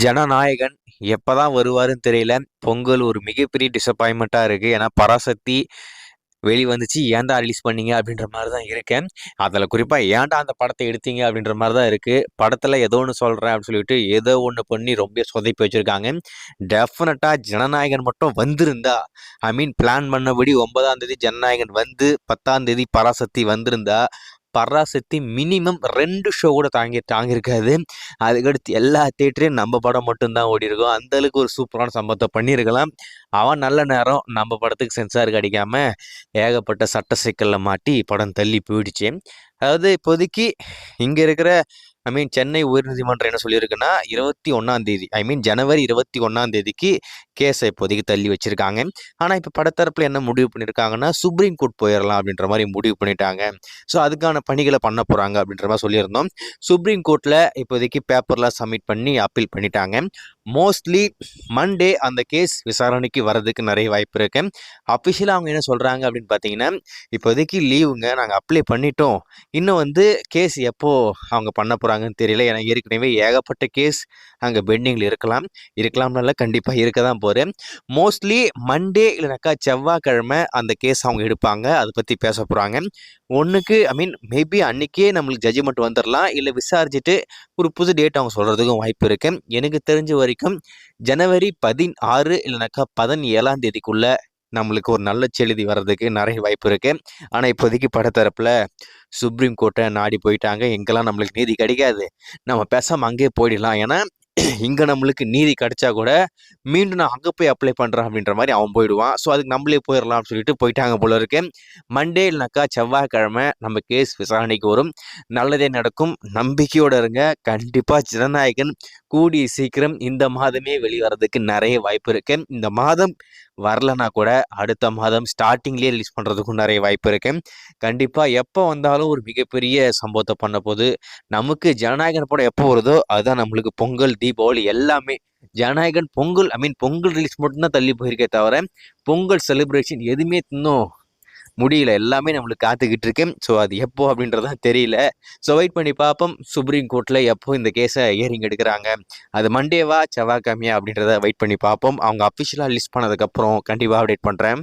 ஜனநாயகன் எப்பதான் வருவாருன்னு தெரியல. பொங்கல் ஒரு மிகப்பெரிய டிசப்பாயின்மெண்ட்டா இருக்கு. ஏன்னா பராசக்தி வந்துச்சு. ஏன்டா ரிலீஸ் பண்ணீங்க அப்படின்ற மாதிரி தான் இருக்கேன். அதில் குறிப்பாக ஏன்டா அந்த படத்தை எடுத்தீங்க அப்படின்ற மாதிரி தான் இருக்கு. படத்தில் ஏதோ ஒன்று சொல்கிறேன் அப்படின்னு சொல்லிட்டு ஏதோ ஒன்று பண்ணி ரொம்ப சொதப்பி வச்சிருக்காங்க. டெஃபினட்டாக ஜனநாயகன் மட்டும் வந்திருந்தா, ஐ மீன் பிளான் பண்ணபடி 9ஆம் தேதி ஜனநாயகன் வந்து 10ஆம் தேதி பராசக்தி வந்திருந்தா, பராசக்தி மினிமம் 2 ஷோ கூட தாங்கியிருக்காது. அதுக்கடுத்து எல்லா தேட்டரையும் நம்ம படம் மட்டும்தான் ஓடி இருக்கும். அந்த அளவுக்கு ஒரு சூப்பரான சம்பவத்தை பண்ணியிருக்கலாம். அவன் நல்ல நேரம் நம்ம படத்துக்கு சென்சாருக்கு அடிக்காம ஏகப்பட்ட சட்ட சிக்கலில் மாட்டி படம் தள்ளி போயிடுச்சு. அதாவது இப்போதைக்கு இங்கே இருக்கிற சென்னை உயர்நீதிமன்றம் என்ன சொல்லியிருக்குன்னா 21ஆம் தேதி ஜனவரி 21ஆம் தேதிக்கு கேஸை இப்போதைக்கு தள்ளி வச்சிருக்காங்க. ஆனால் இப்போ படத்தரப்பில் என்ன முடிவு பண்ணியிருக்காங்கன்னா சுப்ரீம் கோர்ட் போயிடலாம் அப்படின்ற மாதிரி முடிவு பண்ணிட்டாங்க. ஸோ அதுக்கான பணிகளை பண்ண போகிறாங்க அப்படின்ற மாதிரி சொல்லியிருந்தோம். சுப்ரீம் கோர்ட்டில் இப்போதைக்கு பேப்பர்லாம் சப்மிட் பண்ணி அப்பீல் பண்ணிட்டாங்க. மோஸ்ட்லி மண்டே அந்த கேஸ் விசாரணைக்கு வர்றதுக்கு நிறைய வாய்ப்பு இருக்கு. அஃபிஷியலாக அவங்க என்ன சொல்கிறாங்க அப்படின்னு பார்த்தீங்கன்னா, இப்போதைக்கு லீவுங்க, நாங்கள் அப்ளை பண்ணிட்டோம், இன்னும் கேஸ் எப்போ அவங்க பண்ண போகிறாங்கன்னு தெரியல. ஏன்னா ஏற்கனவே ஏகப்பட்ட கேஸ் அங்கே பெண்டிங்கில் இருக்கலாம்னால கண்டிப்பாக இருக்க தான் போகிறேன். மோஸ்ட்லி மண்டே இல்லைனாக்கா செவ்வாய்க்கிழமை அந்த கேஸ் அவங்க எடுப்பாங்க. அதை பற்றி பேச போகிறாங்க. ஒன்றுக்கு மேபி அன்றைக்கே நம்மளுக்கு ஜட்ஜ்மெண்ட் வந்துடலாம், இல்லை விசாரிச்சுட்டு ஒரு புது டேட் அவங்க சொல்கிறதுக்கும் வாய்ப்பு இருக்கு. எனக்கு தெரிஞ்ச வரைக்கும் ஜனவரி 16 இல்லைனாக்கா 17ஆம் தேதிக்குள்ள நம்மளுக்கு ஒரு நல்ல செய்தி வர்றதுக்கு நிறைய வாய்ப்பு இருக்கு. ஆனால் இப்போதைக்கு படத்தரப்புல சுப்ரீம் கோர்ட்டை நாடி போயிட்டாங்க. எங்கெல்லாம் நம்மளுக்கு நீதி கிடைக்காது, நம்ம பேசாமல் அங்கேயே போயிடலாம். ஏன்னா இங்கே நம்மளுக்கு நீதி கிடைச்சா கூட மீண்டும் நான் அங்கே போய் அப்ளை பண்ணுறேன் அப்படின்ற மாதிரி அவன் போயிடுவான். ஸோ அதுக்கு நம்மளே போயிடலாம்னு சொல்லிட்டு போயிட்டாங்க போல இருக்கு. மண்டே இல்லைனாக்கா செவ்வாய்க்கிழமை நம்ம கேஸ் விசாரணைக்கு வரும். நல்லதே நடக்கும், நம்பிக்கையோடு இருங்க. கண்டிப்பாக ஜனநாயகன் கூடிய சீக்கிரம் இந்த மாதமே வெளிவரதுக்கு நிறைய வாய்ப்பு இருக்கு. இந்த மாதம் வரலன்னா கூட அடுத்த மாதம் ஸ்டார்டிங்லேயே ரிலீஸ் பண்ணுறதுக்கும் நிறைய வாய்ப்பு இருக்கு. கண்டிப்பாக எப்போ வந்தாலும் ஒரு மிகப்பெரிய சம்பவத்தை பண்ண போது. நமக்கு ஜனநாயகன் படம் எப்போ வருதோ அதுதான் நம்மளுக்கு பொங்கல், தீபாவளி எல்லாமே. ஜனநாயகன் பொங்கல் பொங்கல் ரிலீஸ் மட்டும்தான் தள்ளி போயிருக்கே தவிர பொங்கல் செலிப்ரேஷன் எதுவுமே இன்னும் முடியல. எல்லாமே நம்மளுக்கு காத்துக்கிட்டு இருக்கேன். ஸோ அது எப்போ அப்படின்றதான் தெரியல. ஸோ வெயிட் பண்ணி பார்ப்போம் சுப்ரீம் கோர்ட்டில் எப்போ இந்த கேஸை ஹியரிங் எடுக்கிறாங்க. அது மண்டேவா செவ்வாய்க்கிழமையா அப்படின்றத வெயிட் பண்ணி பார்ப்போம். அவங்க அஃபிஷியலாக லிஸ்ட் பண்ணதுக்கப்புறம் கண்டிப்பாக அப்டேட் பண்ணுறேன்.